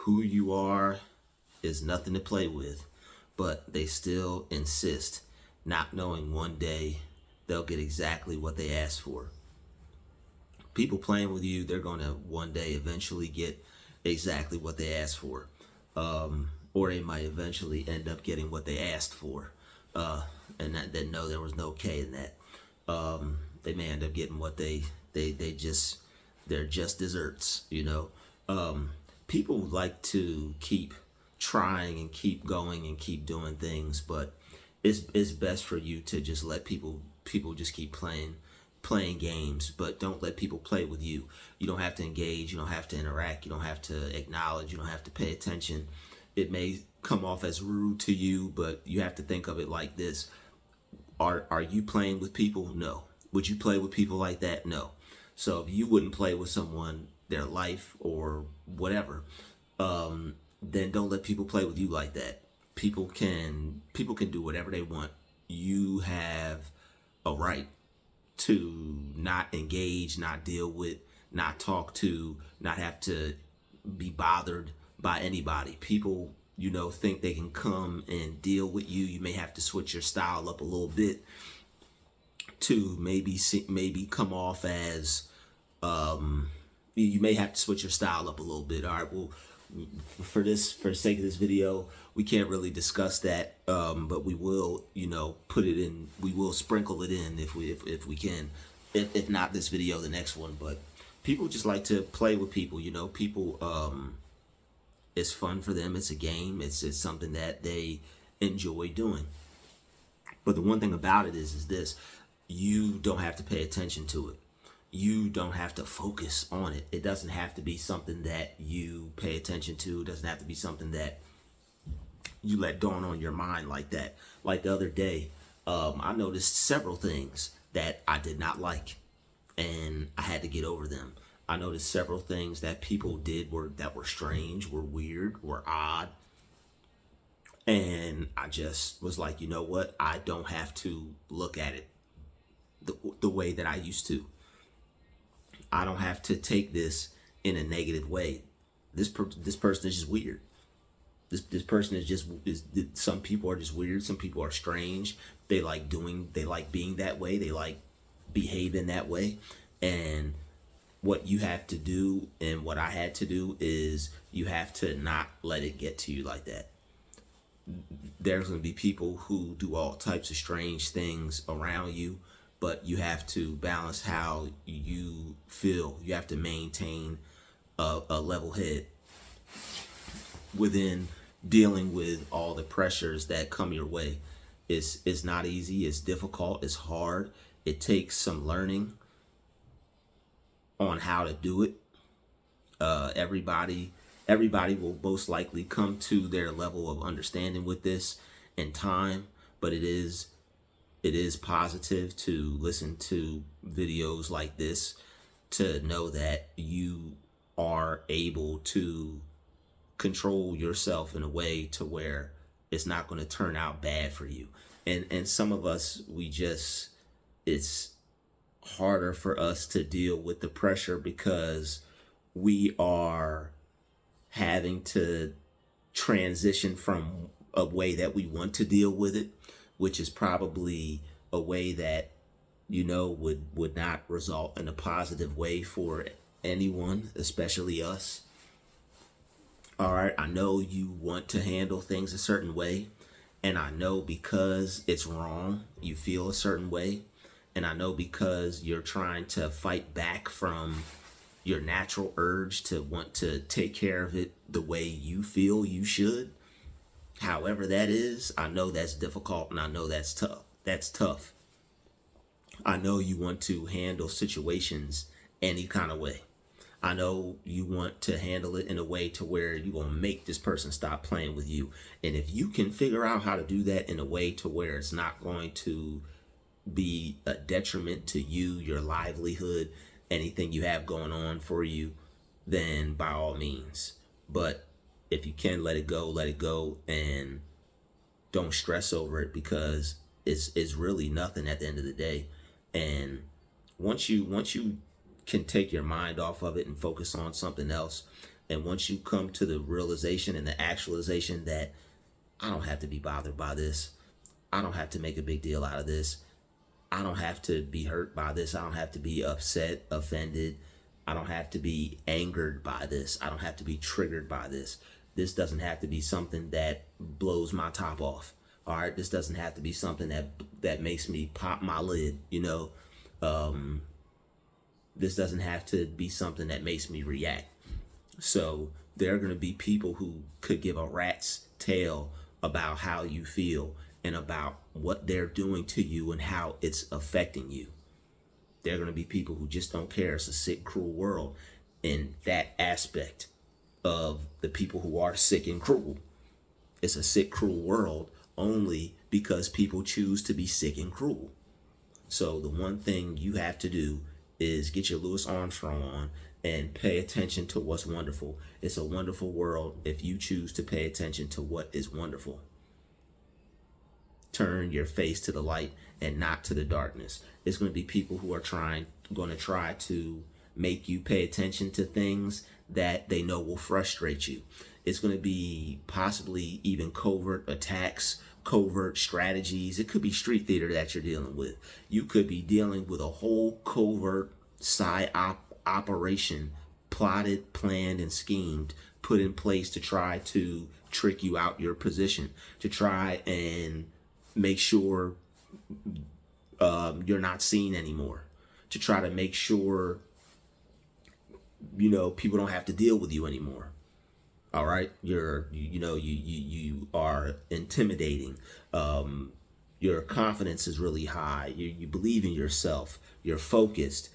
who you are is nothing to play with, but they still insist, not knowing one day they'll get exactly what they asked for. People playing with you, they're going to one day eventually get exactly what they asked for. Or they might eventually end up getting what they asked for. And then no, there was no K in that. They may end up getting what they're just desserts, you know. People like to keep trying and keep going and keep doing things, but it's best for you to just let people just keep playing games, but don't let people play with you. You don't have to engage, you don't have to interact, you don't have to acknowledge, you don't have to pay attention. It may come off as rude to you, but you have to think of it like this. Are you playing with people? No. Would you play with people like that? No. So if you wouldn't play with someone, their life or whatever, then don't let people play with you like that. People can do whatever they want. You have a right to not engage, not deal with, not talk to, not have to be bothered by anybody. People, think they can come and deal with you. You may have to switch your style up a little bit to maybe come off as, you may have to switch your style up a little bit. All right, well, for the sake of this video, we can't really discuss that, but we will, put it in. We will sprinkle it in if we can. If not this video, the next one. But people just like to play with people. People. It's fun for them. It's a game. It's something that they enjoy doing. But the one thing about it is this: you don't have to pay attention to it. You don't have to focus on it. It doesn't have to be something that you pay attention to. It doesn't have to be something that you let dawn on your mind like that. Like the other day, I noticed several things that I did not like, and I had to get over them. I noticed several things that people did that were strange, were weird, were odd. And I just was like, you know what? I don't have to look at it the way that I used to. I don't have to take this in a negative way. This person is just weird. This person is some people are just weird. Some people are strange. They like being that way. They like behaving that way. And what you have to do, and what I had to do, is you have to not let it get to you like that. There's going to be people who do all types of strange things around you, but you have to balance how you feel. You have to maintain a level head within dealing with all the pressures that come your way. It's not easy. It's difficult. It's hard. It takes some learning on how to do it. Everybody will most likely come to their level of understanding with this in time, but it is positive to listen to videos like this to know that you are able to control yourself in a way to where it's not going to turn out bad for you. And some of us, it's harder for us to deal with the pressure because we are having to transition from a way that we want to deal with it, which is probably a way that, would not result in a positive way for anyone, especially us. All right, I know you want to handle things a certain way, and I know because it's wrong, you feel a certain way. And I know because you're trying to fight back from your natural urge to want to take care of it the way you feel you should. However that is, I know that's difficult, and I know that's tough. That's tough. I know you want to handle situations any kind of way. I know you want to handle it in a way to where you're going to make this person stop playing with you. And if you can figure out how to do that in a way to where it's not going to be a detriment to you, your livelihood, anything you have going on for you, then by all means. But if you can let it go, and don't stress over it, because it's really nothing at the end of the day. And once you can take your mind off of it and focus on something else, And once you come to the realization and the actualization that I don't have to be bothered by this, I don't have to make a big deal out of this, I don't have to be hurt by this, I don't have to be upset, offended, I don't have to be angered by this, I don't have to be triggered by this. This doesn't have to be something that blows my top off. All right, this doesn't have to be something that makes me pop my lid, you know. This doesn't have to be something that makes me react. So there are going to be people who could give a rat's tail about how you feel and about what they're doing to you and how it's affecting you. There are going to be people who just don't care. It's a sick, cruel world. In that aspect of the people who are sick and cruel, it's a sick, cruel world only because people choose to be sick and cruel. So the one thing you have to do is get your Louis Armstrong on and pay attention to what's wonderful. It's a wonderful world if you choose to pay attention to what is wonderful. Turn your face to the light and not to the darkness. It's going to be people who are going to try to make you pay attention to things that they know will frustrate you. It's going to be possibly even covert attacks, covert strategies. It could be street theater that you're dealing with. You could be dealing with a whole covert side operation, plotted, planned, and schemed, put in place to try to trick you out your position, to try and make sure you're not seen anymore, to try to make sure, you know, people don't have to deal with you anymore. All right, you are intimidating. Your confidence is really high. You believe in yourself. You're focused.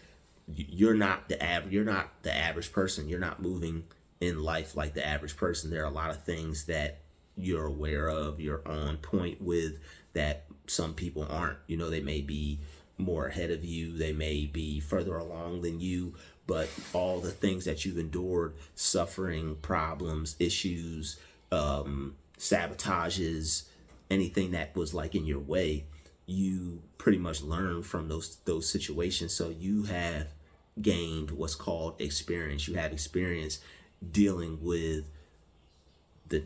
You're not the average person. You're not moving in life like the average person. There are a lot of things that you're aware of, you're on point with, that some people aren't. You know, they may be more ahead of you, they may be further along than you, but all the things that you've endured, suffering, problems, issues, sabotages, anything that was like in your way, you pretty much learn from those situations. So you have gained what's called experience. You have experience dealing with the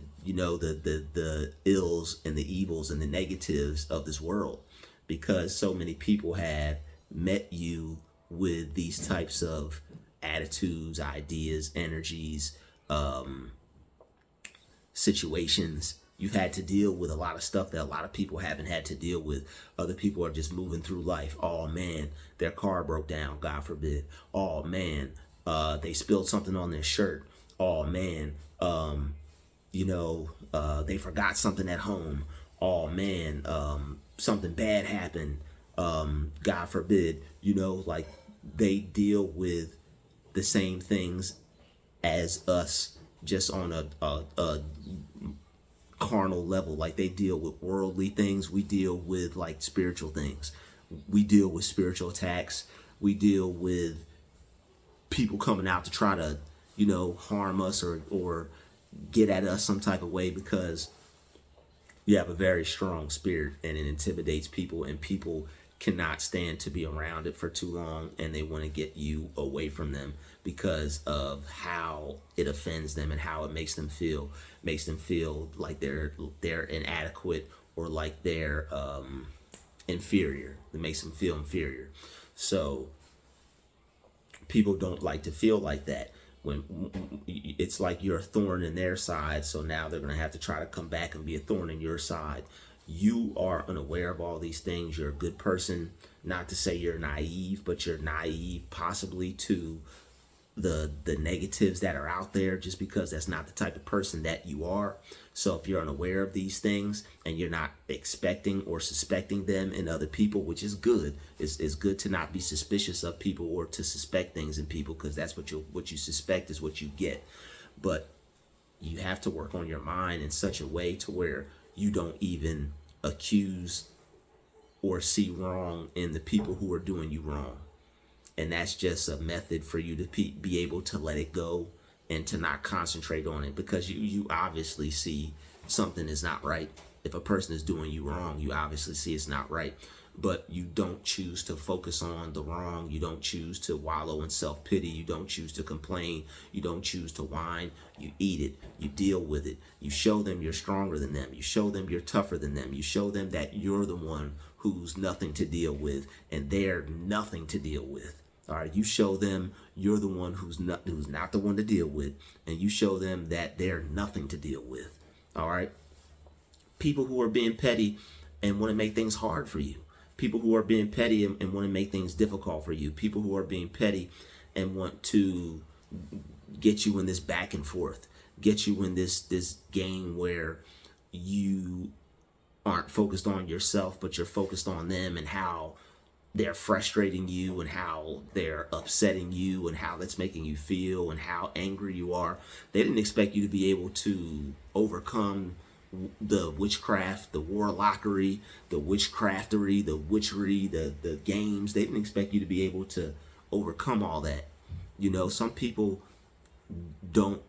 ills and the evils and the negatives of this world, because so many people have met you with these types of attitudes, ideas, energies, situations. You've had to deal with a lot of stuff that a lot of people haven't had to deal with. Other people are just moving through life. Oh man, their car broke down, God forbid. Oh man, they spilled something on their shirt. Oh man, they forgot something at home. Oh man, something bad happened. God forbid. Like they deal with the same things as us, just on a carnal level. Like they deal with worldly things, we deal with like spiritual things. We deal with spiritual attacks. We deal with people coming out to try to harm us or get at us some type of way, because you have a very strong spirit and it intimidates people, and people cannot stand to be around it for too long, and they want to get you away from them because of how it offends them and how it makes them feel like they're inadequate, or like they're inferior. It makes them feel inferior. So people don't like to feel like that. When it's like you're a thorn in their side, so now they're going to have to try to come back and be a thorn in your side. You are unaware of all these things. You're a good person. Not to say you're naive, but you're naive possibly to the negatives that are out there, just because that's not the type of person that you are. So if you're unaware of these things and you're not expecting or suspecting them in other people, which is good. It's good to not be suspicious of people or to suspect things in people, because that's what you suspect is what you get. But you have to work on your mind in such a way to where you don't even accuse or see wrong in the people who are doing you wrong. And that's just a method for you to be able to let it go and to not concentrate on it, because you obviously see something is not right. If a person is doing you wrong, you obviously see it's not right. but you don't choose to focus on the wrong. You don't choose to wallow in self-pity. You don't choose to complain. You don't choose to whine. You eat it. You deal with it. You show them you're stronger than them. You show them you're tougher than them. You show them that you're the one who's nothing to deal with and they're nothing to deal with. All right, you show them you're the one who's not the one to deal with, and you show them that they're nothing to deal with. All right, people who are being petty and want to make things hard for you. People who are being petty and want to make things difficult for you. People who are being petty and want to get you in this back and forth, get you in this game where you aren't focused on yourself, but you're focused on them and how they're frustrating you and how they're upsetting you and how that's making you feel and how angry you are. They didn't expect you to be able to overcome the witchcraft, the warlockery, the witchcraftery, the witchery, the games. They didn't expect you to be able to overcome all that. You know, some people don't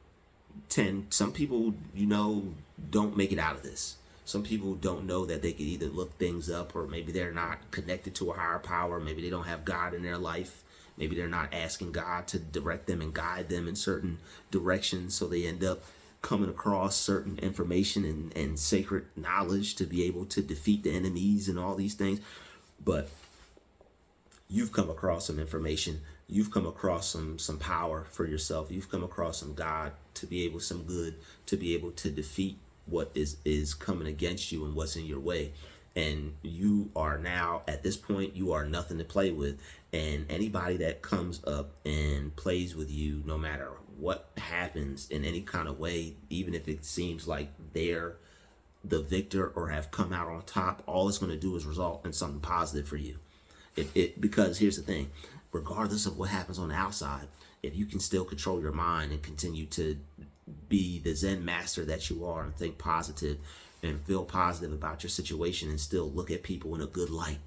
make it out of this. Some people don't know that they could either look things up, or maybe they're not connected to a higher power. Maybe they don't have God in their life. Maybe they're not asking God to direct them and guide them in certain directions. So they end up coming across certain information and sacred knowledge to be able to defeat the enemies and all these things. But you've come across some information. You've come across some power for yourself. You've come across some God to be able, some good to be able to defeat what is coming against you and what's in your way. And you are now, at this point, you are nothing to play with. And anybody that comes up and plays with you, no matter what happens in any kind of way, even if it seems like they're the victor or have come out on top, all it's going to do is result in something positive for you. Because here's the thing, regardless of what happens on the outside, if you can still control your mind and continue to be the Zen master that you are and think positive and feel positive about your situation and still look at people in a good light,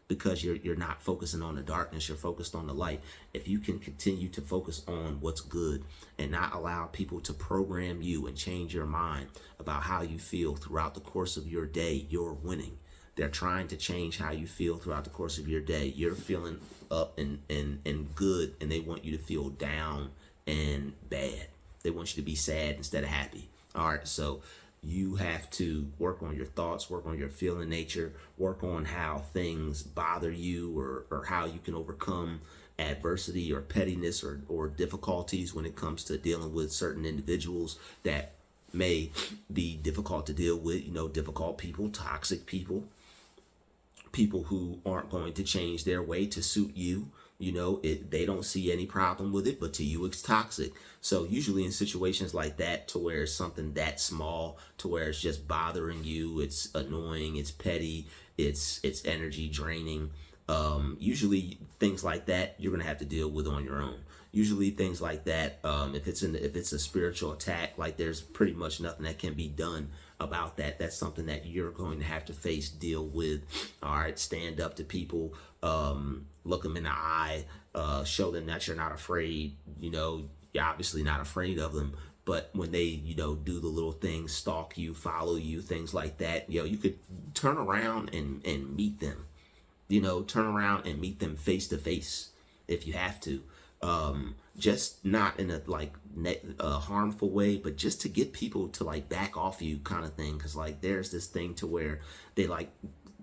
because you're not focusing on the darkness, you're focused on the light. If you can continue to focus on what's good and not allow people to program you and change your mind about how you feel throughout the course of your day, you're winning. They're trying to change how you feel throughout the course of your day. You're feeling up and good, and they want you to feel down and bad. They want you to be sad instead of happy. All right, so you have to work on your thoughts, work on your feeling nature, work on how things bother you, or how you can overcome adversity or pettiness or difficulties when it comes to dealing with certain individuals that may be difficult to deal with. You know, difficult people, toxic people, people who aren't going to change their way to suit you. You know, they don't see any problem with it, but to you it's toxic. So usually in situations like that, to where it's something that small, to where it's just bothering you, it's annoying, it's petty, it's energy draining. Usually things like that you're gonna have to deal with on your own. Usually things like that, if it's a spiritual attack, like there's pretty much nothing that can be done about that. That's something that you're going to have to face, deal with. All right, stand up to people, look them in the eye, show them that you're not afraid. You know, you're obviously not afraid of them, but when they, you know, do the little things, stalk you, follow you, things like that, you know, you could turn around and meet them. You know, turn around and meet them face to face if you have to. Just not in a harmful way, but just to get people to like back off you kind of thing. Cause like there's this thing to where they like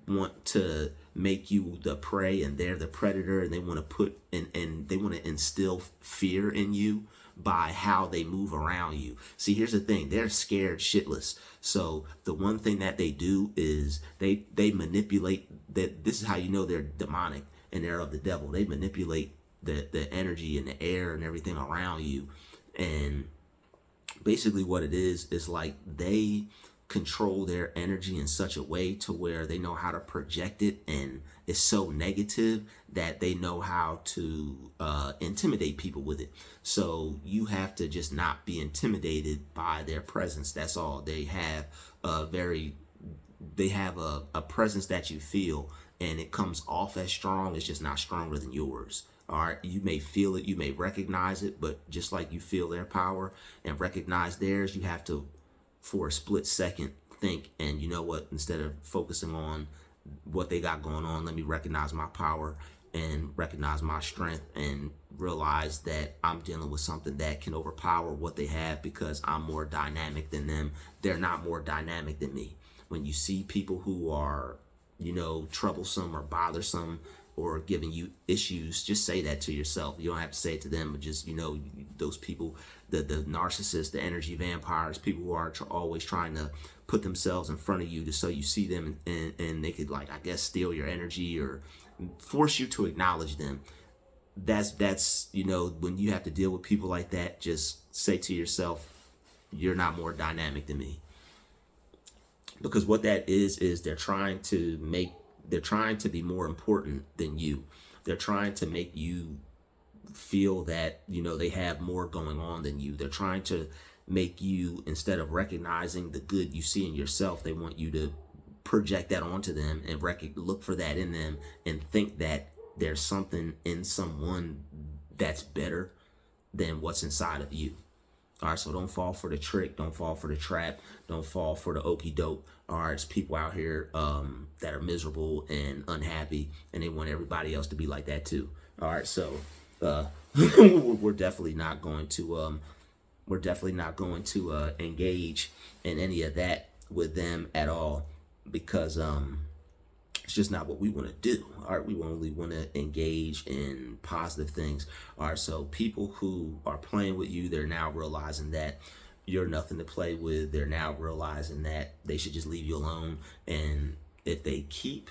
want to make you the prey and they're the predator, and they want to put and they want to instill fear in you by how they move around you. See, here's the thing, they're scared shitless. So the one thing that they do is they manipulate that. This is how you know they're demonic and they're of the devil. They manipulate the energy and the air and everything around you. And basically what it is like they control their energy in such a way to where they know how to project it, and it's so negative that they know how to intimidate people with it. So you have to just not be intimidated by their presence. That's all. They have a presence that you feel, and it comes off as strong. It's just not stronger than yours. All right, you may feel it, you may recognize it, but just like you feel their power and recognize theirs, you have to, for a split second, think, and you know what, instead of focusing on what they got going on. Let me recognize my power and recognize my strength and realize that I'm dealing with something that can overpower what they have because I'm more dynamic than them. They're not more dynamic than me. When you see people who are, troublesome or bothersome or giving you issues, just say that to yourself. You don't have to say it to them, but just, those people, the narcissists, the energy vampires, people who are always trying to put themselves in front of you so you see them and they could, like, I guess, steal your energy or force you to acknowledge them. That's when you have to deal with people like that, just say to yourself, you're not more dynamic than me. Because what that is they're trying to be more important than you. They're trying to make you feel that, they have more going on than you. They're trying to make you, instead of recognizing the good you see in yourself, they want you to project that onto them and look for that in them and think that there's something in someone that's better than what's inside of you. All right, so don't fall for the trick. Don't fall for the trap. Don't fall for the okie doke. All right, it's people out here that are miserable and unhappy, and they want everybody else to be like that too. All right, so we're definitely not going to engage in any of that with them at all, because it's just not what we want to do. All right, we only want to engage in positive things. All right, so people who are playing with you, they're now realizing that you're nothing to play with. They're now realizing that they should just leave you alone. And if they keep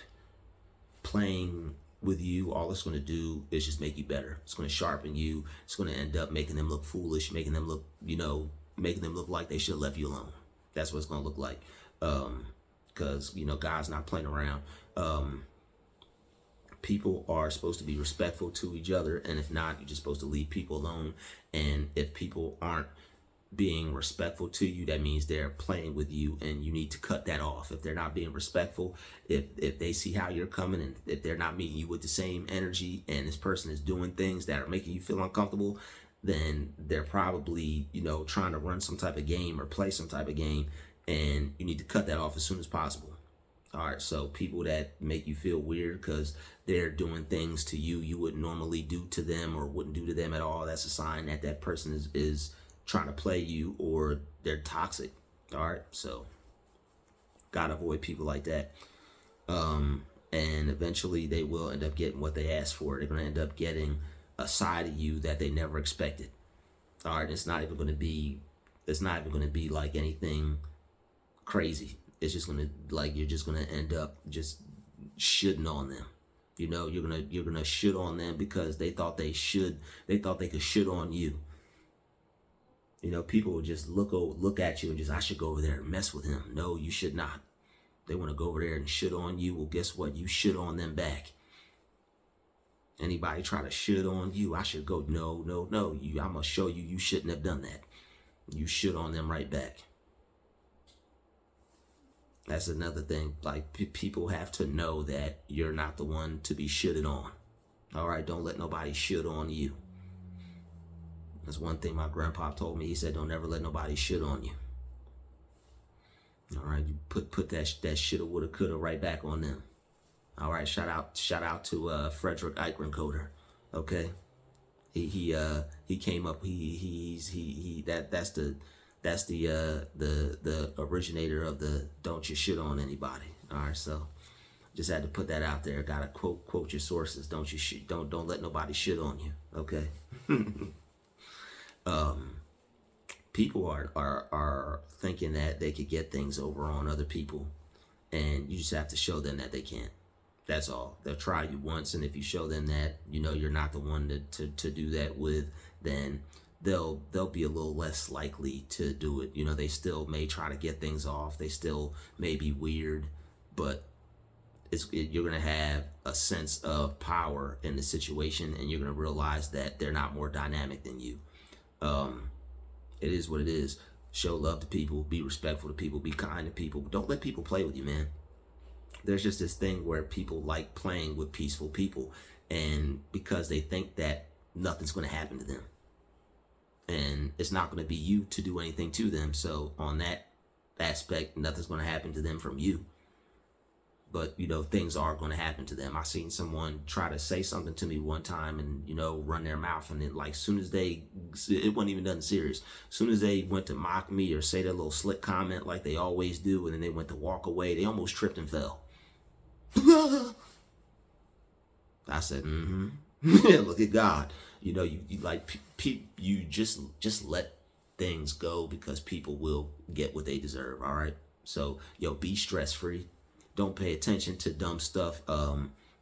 playing with you, all it's going to do is just make you better. It's going to sharpen you. It's going to end up making them look foolish, making them look, making them look like they should have left you alone. That's what it's going to look like. Because, God's not playing around. People are supposed to be respectful to each other, and if not, you're just supposed to leave people alone. And if people aren't being respectful to you, that means they're playing with you, and you need to cut that off. If they're not being respectful, if they see how you're coming, and if they're not meeting you with the same energy, and this person is doing things that are making you feel uncomfortable, then they're probably, trying to run some type of game or play some type of game, and you need to cut that off as soon as possible. All right, so people that make you feel weird because they're doing things to you you wouldn't normally do to them or wouldn't do to them at all, that's a sign that that person is trying to play you, or they're toxic. All right, so gotta avoid people like that. And eventually they will end up getting what they asked for. They're gonna end up getting a side of you that they never expected. All right, it's not even gonna be like anything crazy. It's just gonna, like, you're just gonna end up just shitting on them. You're gonna shit on them because they thought they could shit on you. People will just look at you and just, I should go over there and mess with him. No, you should not. They want to go over there and shit on you. Well, guess what? You shit on them back. Anybody try to shit on you, I should go, no. I'm gonna show you, you shouldn't have done that. You shit on them right back. That's another thing. Like, people have to know that you're not the one to be shitted on. All right, don't let nobody shit on you. That's one thing my grandpa told me. He said, don't ever let nobody shit on you. All right, you put that shoulda, woulda, coulda right back on them. All right, shout out to Frederick Eichencoder. Okay, he came up. That's the originator of the don't you shit on anybody. All right, so just had to put that out there. Gotta quote your sources. Don't let nobody shit on you. Okay. People are thinking that they could get things over on other people, and you just have to show them that they can't. That's all. They'll try you once, and if you show them that you're not the one to do that with, then they'll be a little less likely to do it. They still may try to get things off. They still may be weird, but you're gonna have a sense of power in the situation, and you're gonna realize that they're not more dynamic than you. It is what it is. Show love to people, be respectful to people, be kind to people. Don't let people play with you, man. There's just this thing where people like playing with peaceful people, and because they think that nothing's going to happen to them, and it's not going to be you to do anything to them. So on that aspect, nothing's going to happen to them from you. but you know, things are going to happen to them. I seen someone try to say something to me one time and, you know, run their mouth, and then like soon as it wasn't even nothing serious. Soon as they went to mock me or say their little slick comment like they always do, and then they went to walk away, they almost tripped and fell. I said, look at God. You know, you like you just let things go, because people will get what they deserve. All right. So, yo, be stress free. Don't pay attention to dumb stuff.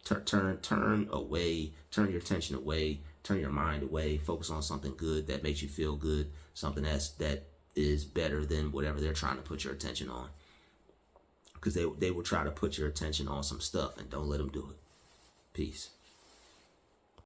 Turn away. Turn your attention away. Turn your mind away. Focus on something good that makes you feel good. Something that is better than whatever they're trying to put your attention on. Because they will try to put your attention on some stuff, and don't let them do it. Peace.